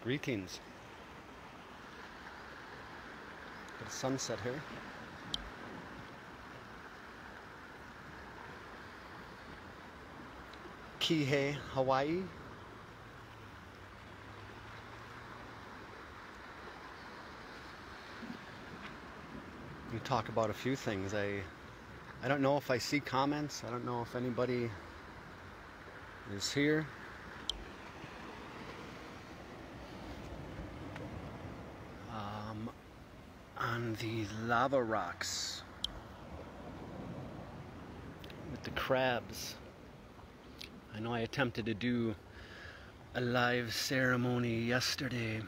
Greetings. Got a sunset here. Kihei, Hawaii. We talk about a few things. I don't know if I see comments. I don't know if anybody is here. On the lava rocks with the crabs. I know I attempted to do a live ceremony yesterday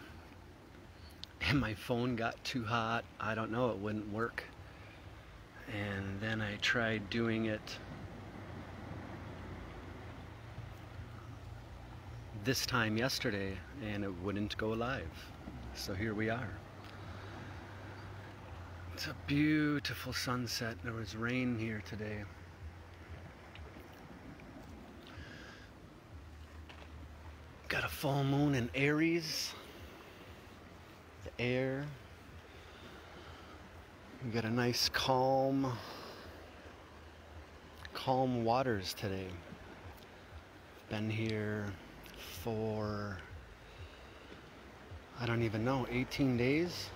and my phone got too hot. I don't know, it wouldn't work. And then I tried doing it this time yesterday and it wouldn't go live. So here we are. It's a beautiful sunset. There was rain here today. Got a full moon in Aries. The air. We got a nice calm waters today. Been here for, I don't even know, 18 days.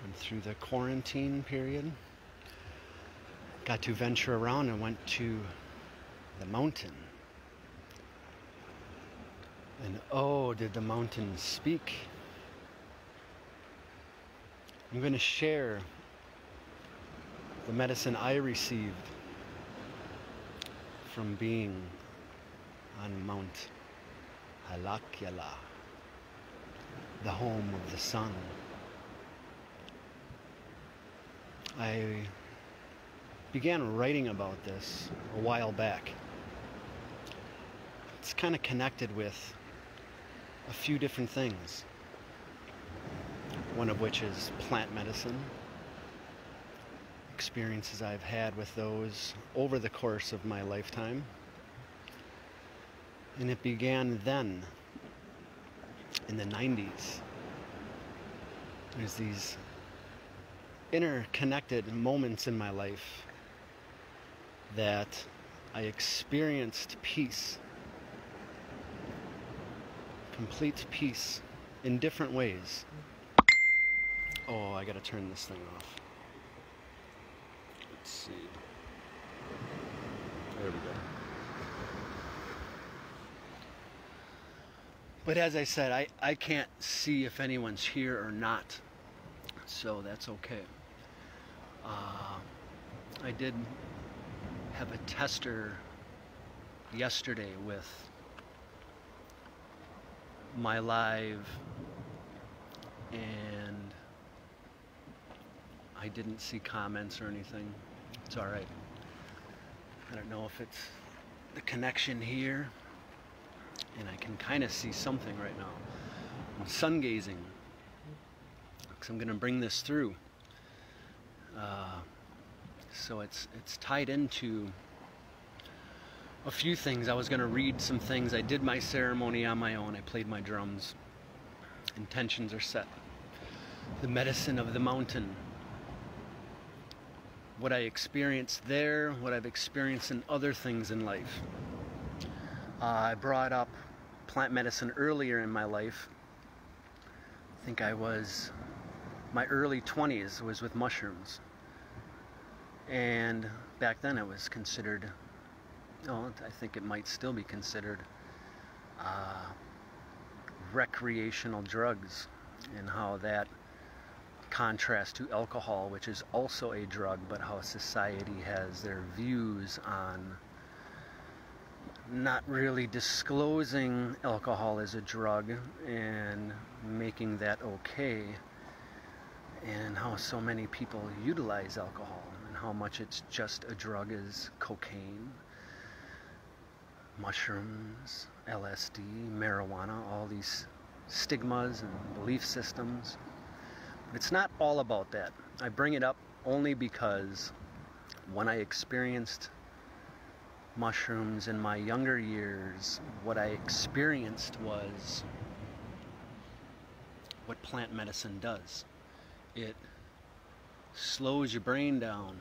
Went through the quarantine period. Got to venture around and went to the mountain. And oh, did the mountain speak. I'm going to share the medicine I received from being on Mount Halakyala, the home of the sun. I began writing about this a while back. It's kind of connected with a few different things. One of which is plant medicine. Experiences I've had with those over the course of my lifetime. And it began then, in the 90s. There's these interconnected moments in my life that I experienced peace, complete peace in different ways. Oh, I gotta turn this thing off. Let's see. There we go. But as I said, I can't see if anyone's here or not, so that's okay. I did have a tester yesterday with my live, and I didn't see comments or anything. It's alright. I don't know if it's the connection here, and I can kind of see something right now. I'm sun gazing because I'm going to bring this through. So it's tied into a few things. I was going to read some things. I did my ceremony on my own. I played my drums. Intentions are set. The medicine of the mountain. What I experienced there, what I've experienced in other things in life. I brought up plant medicine earlier in my life. I think I was, my early 20s was with mushrooms. And back then it was considered, I think it might still be considered recreational drugs, and how that contrasts to alcohol, which is also a drug, but how society has their views on not really disclosing alcohol as a drug and making that okay, and how so many people utilize alcohol and how much it's just a drug as cocaine, mushrooms, LSD, marijuana, all these stigmas and belief systems. But it's not all about that. I bring it up only because when I experienced mushrooms in my younger years, what I experienced was what plant medicine does. It slows your brain down.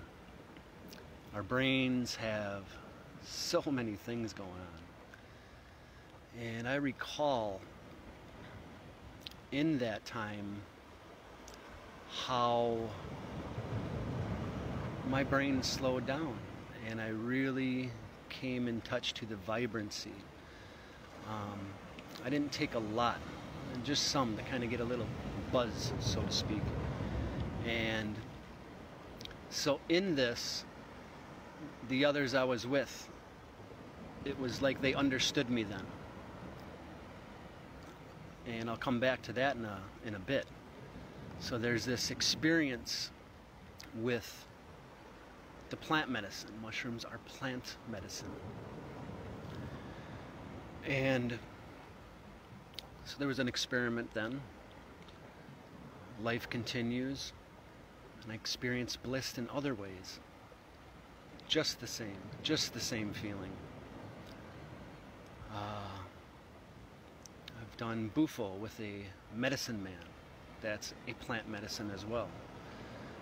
Our brains have so many things going on. And I recall in that time how my brain slowed down, and I really came in touch to the vibrancy. I didn't take a lot, just some to kind of get a little buzz, so to speak. And so in this, the others I was with, it was like they understood me then. And I'll come back to that in a bit. So there's this experience with the plant medicine. Mushrooms are plant medicine. And so there was an experiment then. Life continues, and I experience bliss in other ways. Just the same feeling. I've done Bufo with a medicine man. That's a plant medicine as well.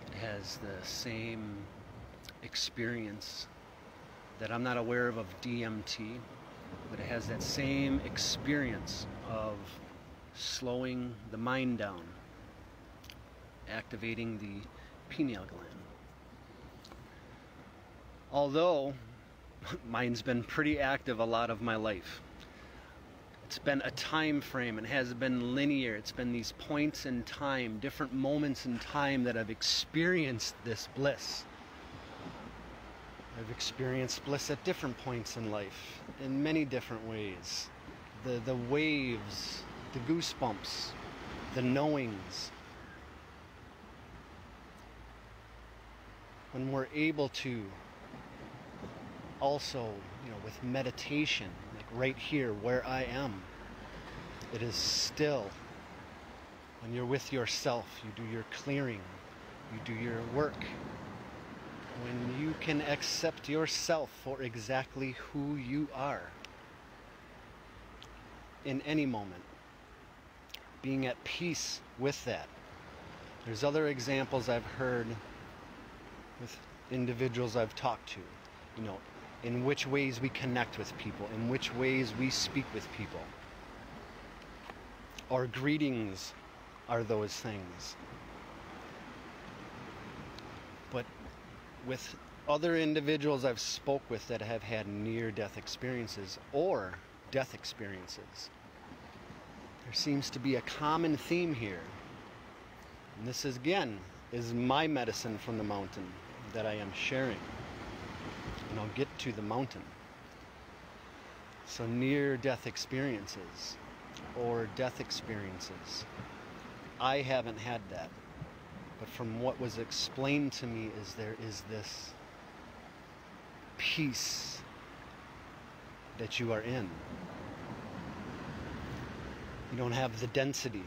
It has the same experience that I'm not aware of DMT, but it has that same experience of slowing the mind down, activating the pineal gland. Although mine's been pretty active a lot of my life. It's been a time frame, and has been linear. It's been these points in time, different moments in time that I've experienced this bliss. I've experienced bliss at different points in life, in many different ways. The waves, the goosebumps, the knowings. When we're able to also, with meditation, like right here where I am, it is still, when you're with yourself, you do your clearing, you do your work. When you can accept yourself for exactly who you are in any moment, being at peace with that. There's other examples I've heard with individuals I've talked to, in which ways we connect with people, in which ways we speak with people. Our greetings are those things. But with other individuals I've spoke with that have had near-death experiences or death experiences, there seems to be a common theme here. And this is, again, is my medicine from the mountain that I am sharing. And I'll get to the mountain. So near-death experiences or death experiences, I haven't had that. But from what was explained to me is there is this peace that you are in. You don't have the density.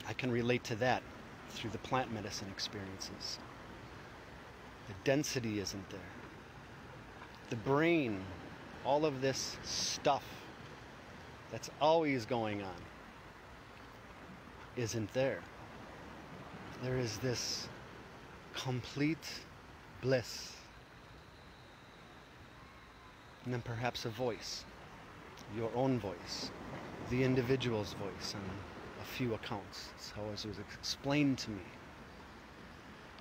I can relate to that through the plant medicine experiences. The density isn't there. The brain, all of this stuff that's always going on, isn't there. There is this complete bliss. And then perhaps a voice, your own voice, the individual's voice on a few accounts. That's how it was explained to me.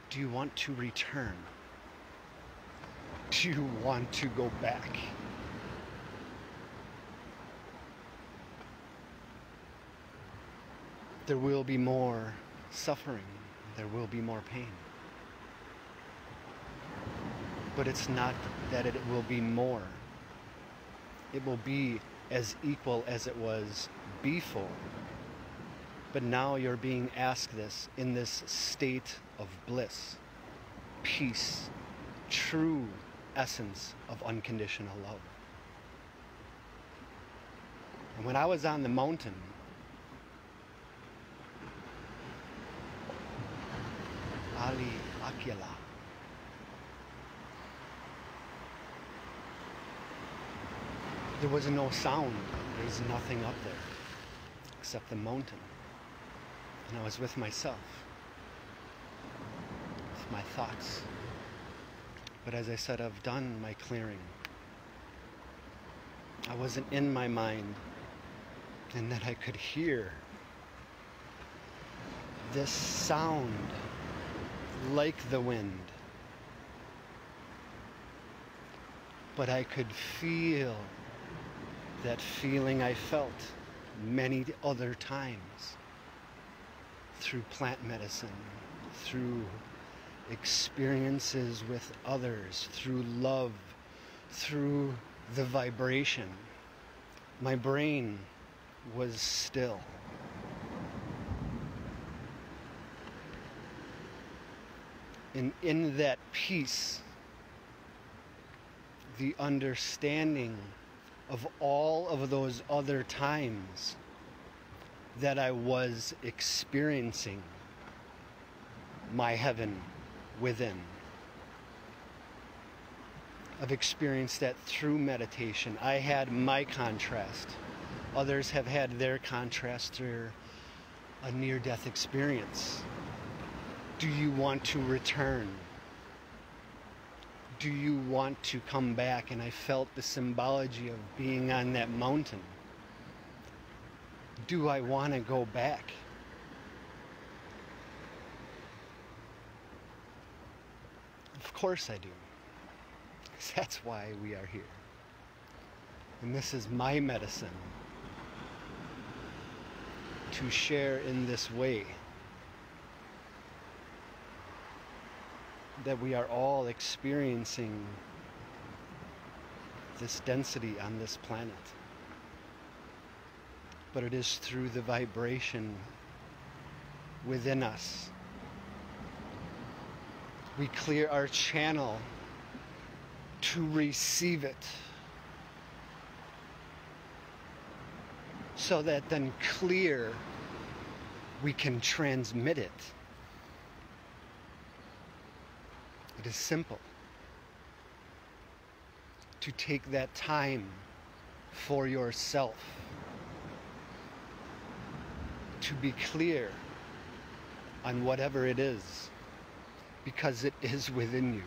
Do you want to return? Do you want to go back? There will be more suffering. There will be more pain. But it's not that it will be more. It will be as equal as it was before. But now you're being asked this in this state of bliss, peace, true essence of unconditional love. And when I was on the mountain, Ali Akila, there was no sound. There's nothing up there except the mountain. And I was with myself, with my thoughts. But as I said, I've done my clearing. I wasn't in my mind, and that I could hear this sound like the wind. But I could feel that feeling I felt many other times through plant medicine, through experiences with others, through love, through the vibration. My brain was still. And in that peace, the understanding of all of those other times that I was experiencing my heaven within. I've experienced that through meditation. I had my contrast. Others have had their contrast through a near-death experience. Do you want to return? Do you want to come back? And I felt the symbology of being on that mountain. Do I want to go back? Of course I do. Because that's why we are here. And this is my medicine to share in this way. That we are all experiencing this density on this planet. But it is through the vibration within us. We clear our channel to receive it. So that then clear, we can transmit it. It is simple to take that time for yourself, to be clear on whatever it is, because it is within you.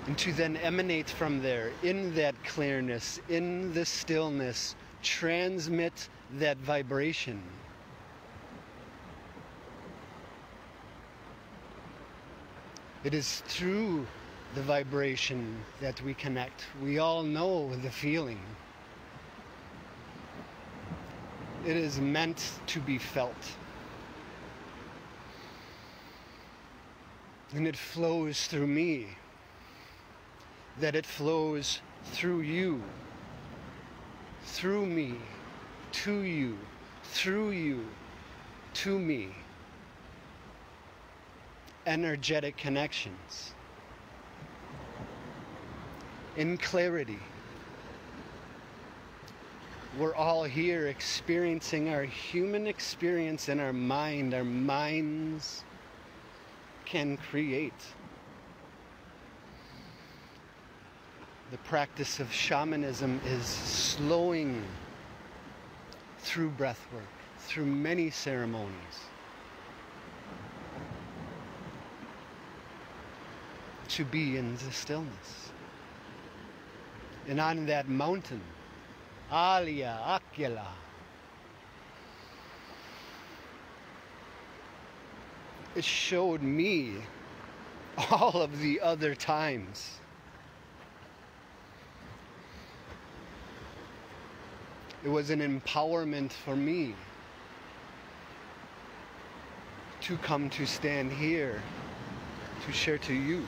And to then emanate from there, in that clearness, in the stillness, transmit that vibration. It is through the vibration that we connect. We all know the feeling. It is meant to be felt. And it flows through me. That it flows through you. Through me. To you. Through you. To me. Energetic connections. In clarity. We're all here experiencing our human experience in our mind. Our minds can create. The practice of shamanism is slowing through breath work, through many ceremonies. To be in the stillness. And on that mountain, Alia, Akela, it showed me all of the other times. It was an empowerment for me to come to stand here, to share to you.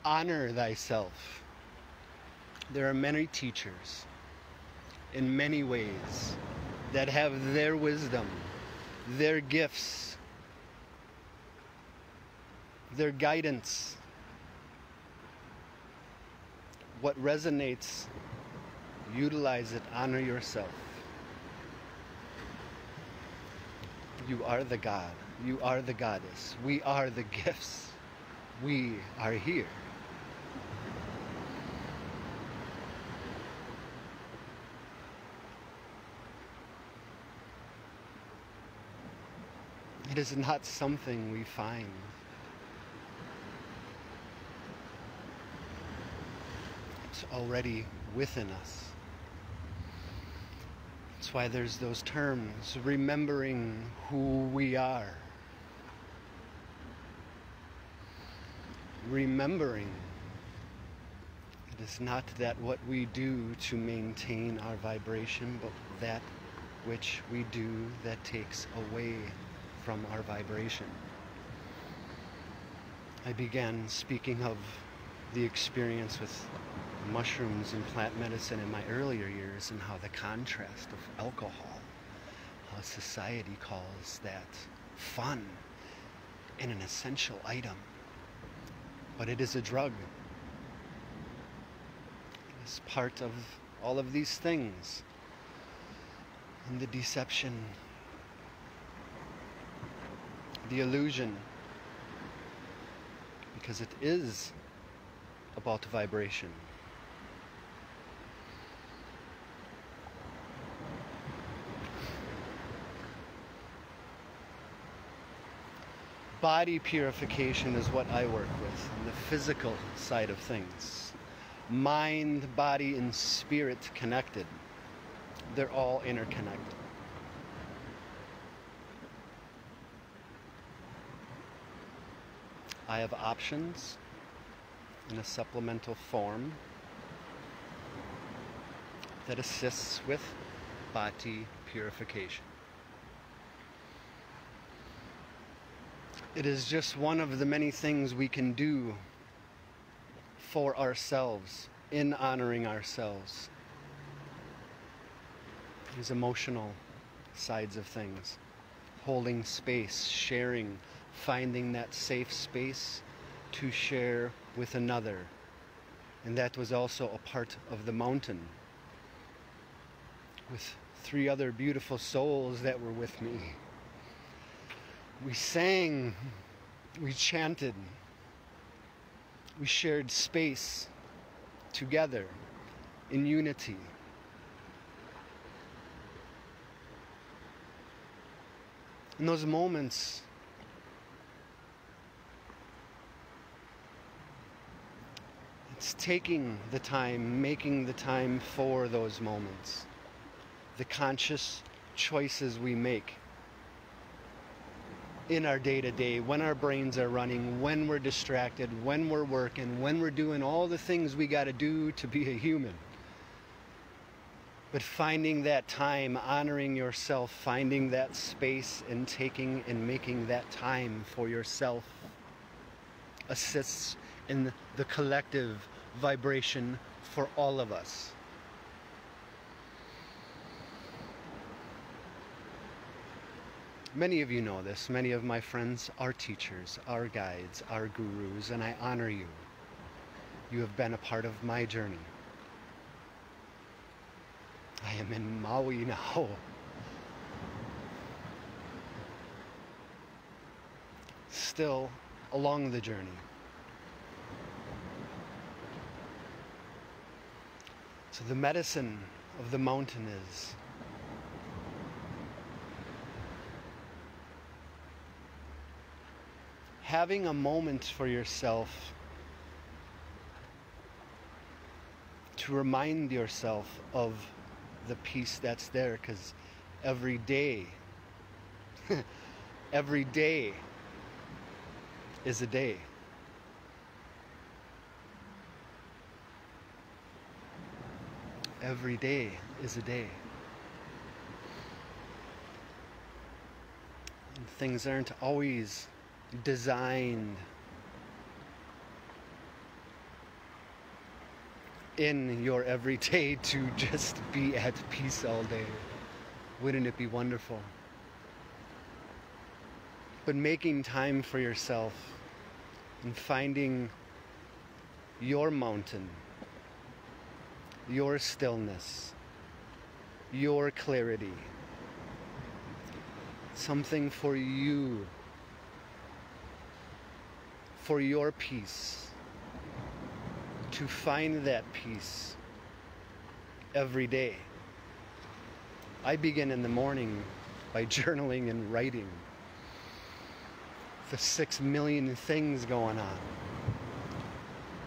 Honor thyself. There are many teachers in many ways that have their wisdom, their gifts, their guidance. What resonates, utilize it, honor yourself. You are the God. You are the goddess. We are the gifts. We are here. It is not something we find. It's already within us. That's why there's those terms, remembering who we are. Remembering it is not that what we do to maintain our vibration, but that which we do that takes away from our vibration. I began speaking of the experience with mushrooms and plant medicine in my earlier years, and how the contrast of alcohol, how society calls that fun and an essential item, but it is a drug. It is part of all of these things, and the deception, the illusion, because it is about vibration. Body purification is what I work with on the physical side of things. Mind, body, and spirit connected. They're all interconnected. I have options in a supplemental form that assists with body purification. It is just one of the many things we can do for ourselves, in honoring ourselves. These emotional sides of things. Holding space, sharing, finding that safe space to share with another. And that was also a part of the mountain, with 3 other beautiful souls that were with me. We sang, we chanted, we shared space together in unity. In those moments, it's taking the time, making the time for those moments. The conscious choices we make in our day-to-day, when our brains are running, when we're distracted, when we're working, when we're doing all the things we got to do to be a human. But finding that time, honoring yourself, finding that space, and taking and making that time for yourself assists in the collective vibration for all of us. Many of you know this. Many of my friends are teachers, are guides, are gurus, and I honor you. You have been a part of my journey. I am in Maui now. Still along the journey. So the medicine of the mountain is having a moment for yourself to remind yourself of the peace that's there, because every day every day is a day. Every day is a day. And things aren't always designed in your everyday to just be at peace all day. Wouldn't it be wonderful? But making time for yourself and finding your mountain, your stillness, your clarity, something for you, for your peace, to find that peace every day. I begin in the morning by journaling and writing. the 6 million things going on,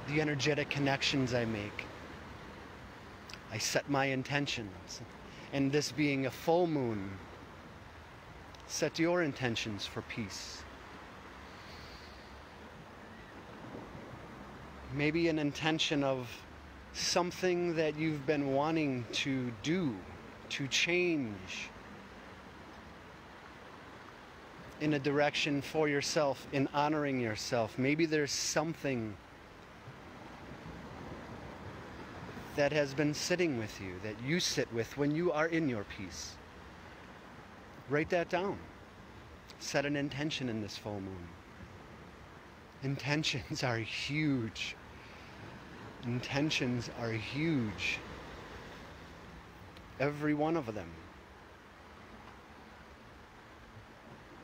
the energetic connections I make. I set my intentions, and this being a full moon, set your intentions for peace. Maybe an intention of something that you've been wanting to do, to change in a direction for yourself, in honoring yourself. Maybe there's something that has been sitting with you, that you sit with when you are in your peace. Write that down. Set an intention in this full moon. Intentions are huge. Intentions are huge. Every one of them.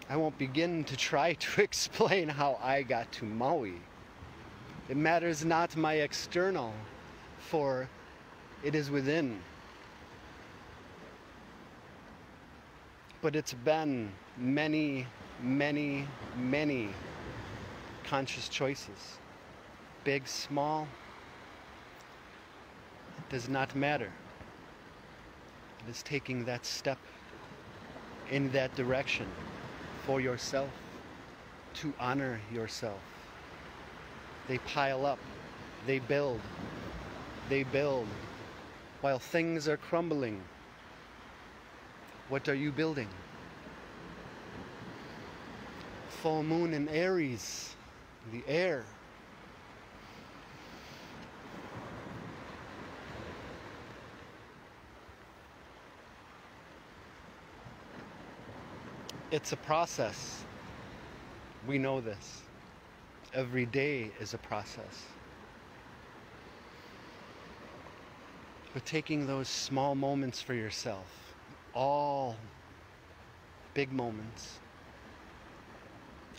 I won't begin to try to explain how I got to Maui. It matters not my external, for it is within. But it's been many, many, many conscious choices. Big, small, it does not matter. It is taking that step in that direction for yourself, to honor yourself. They pile up, they build, while things are crumbling. What are you building? Full moon in Aries, the air. It's a process. We know this. Every day is a process. But taking those small moments for yourself, all big moments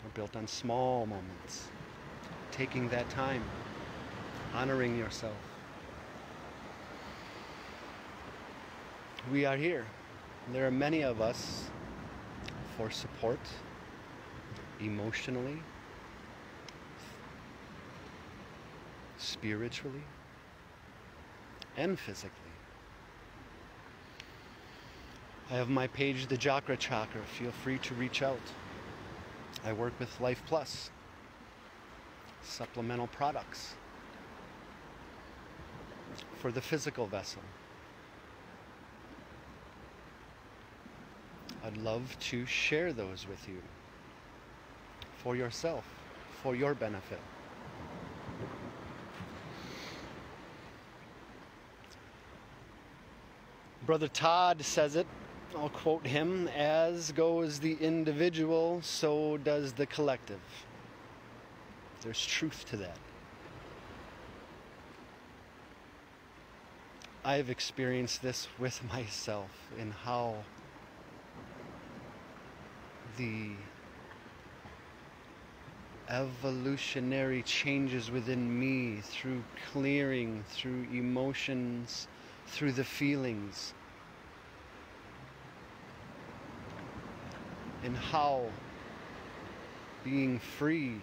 are built on small moments. Taking that time, honoring yourself. We are here. There are many of us for support, emotionally, spiritually, and physically. I have my page, the Jhakra. Feel free to reach out. I work with Life Plus, supplemental products for the physical vessel. I'd love to share those with you for yourself, for your benefit. Brother Todd says it, I'll quote him, as goes the individual, so does the collective. There's truth to that. I've experienced this with myself in how the evolutionary changes within me through clearing, through emotions, through the feelings, and how being free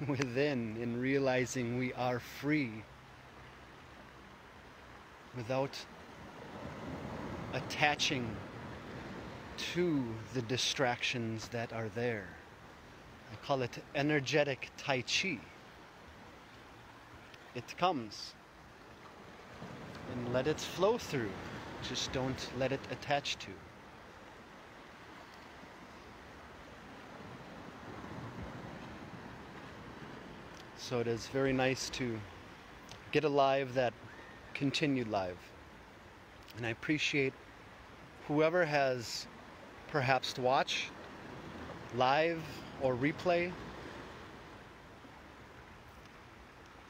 within and realizing we are free without attaching to the distractions that are there. I call it energetic Tai Chi. It comes, and let it flow through. Just don't let it attach to. So it is very nice to get a live that continued live. And I appreciate whoever has perhaps to watch live or replay.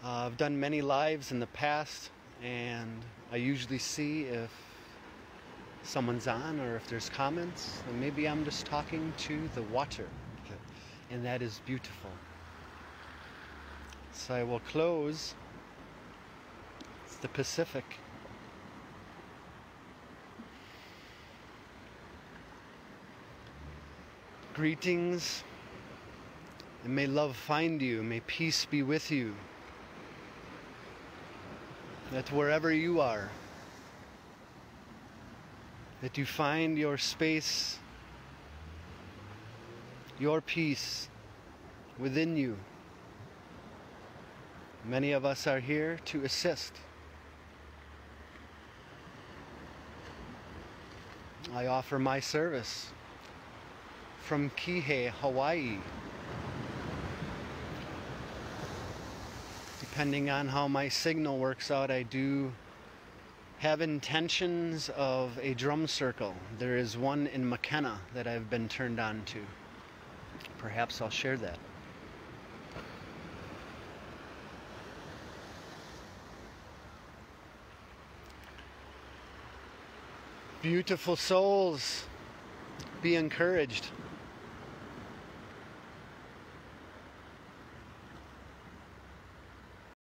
I've done many lives in the past, and I usually see if someone's on or if there's comments, and maybe I'm just talking to the water, and that is beautiful. So I will close. It's the Pacific. Greetings And may love find you. May peace be with you. That wherever you are, that you find your space, your peace within you. Many of us are here to assist. I offer my service from Kihei, Hawaii. Depending on how my signal works out, I do have intentions of a drum circle. There is one in McKenna that I've been turned on to. Perhaps I'll share that. Beautiful souls, be encouraged.